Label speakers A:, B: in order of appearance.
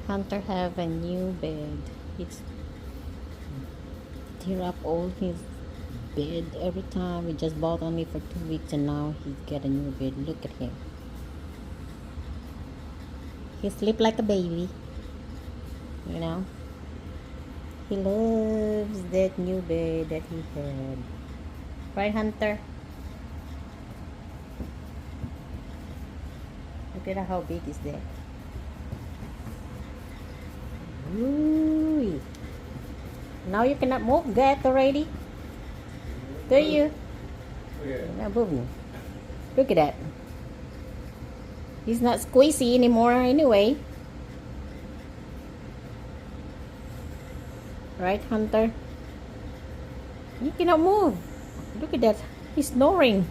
A: Hunter have a new bed. He's tear up all his bed every time. He just bought only for 2 weeks and now he get a new bed. Look at him. He sleep like a baby. You know. He loves that new bed that he had. Right, Hunter? Look at how big is that. Ooh. Now you cannot move that already. Do you?
B: Yeah.
A: Not moving. Look at that. He's not squeezy anymore anyway. Right, Hunter? He cannot move. Look at that. He's snoring.